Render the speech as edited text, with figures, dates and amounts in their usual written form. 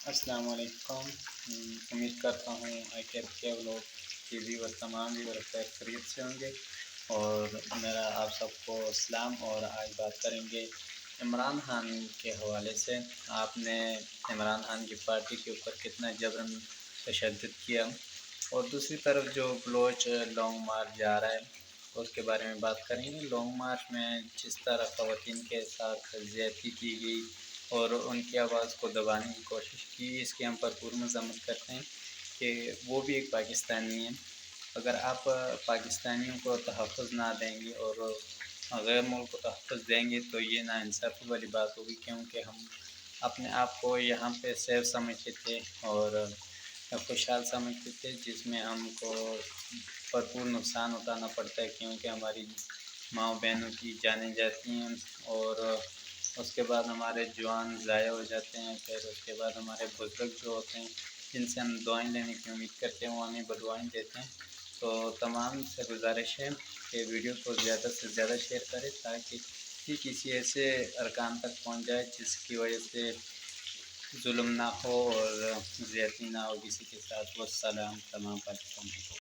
السلام علیکم۔ امید کرتا ہوں آئی کیئر کے لوگ کی بھی اور تمام بھی خیر خیریت سے ہوں گے، اور میرا آپ سب کو سلام۔ اور آج بات کریں گے عمران خان کے حوالے سے۔ آپ نے عمران خان کی پارٹی کے اوپر کتنا جبراً تشدد کیا، اور دوسری طرف جو بلوچ لانگ مارچ جا رہا ہے اس کے بارے میں بات کریں گے۔ لانگ مارچ میں جس طرح خواتین کے ساتھ زیادتی کی گئی اور ان کی آواز کو دبانے کی کوشش کی، اس کی ہم بھرپور مذمت کرتے ہیں کہ وہ بھی ایک پاکستانی ہے۔ اگر آپ پاکستانیوں کو تحفظ نہ دیں گے اور غیر ملک کو تحفظ دیں گے تو یہ ناانصافی والی بات ہوگی، کیونکہ ہم اپنے آپ کو یہاں پہ سیف سمجھتے تھے اور خوشحال سمجھتے تھے، جس میں ہم کو بھرپور نقصان اٹھانا پڑتا ہے، کیونکہ ہماری ماؤں بہنوں کی جانیں جاتی ہیں، اور اس کے بعد ہمارے جوان ضائع ہو جاتے ہیں۔ پھر اس کے بعد ہمارے بزرگ جو ہوتے ہیں جن سے ہم دعائیں لینے کی امید کرتے ہیں وہ ہمیں بددعائیں دیتے ہیں۔ تو تمام سے گزارش ہے کہ ویڈیو کو زیادہ سے زیادہ شیئر کریں تاکہ یہ کسی ایسے ارکان تک پہنچ جائے جس کی وجہ سے ظلم نہ ہو اور زیادتی نہ ہو کسی کے ساتھ۔ والسلام تمام پاکستان کو۔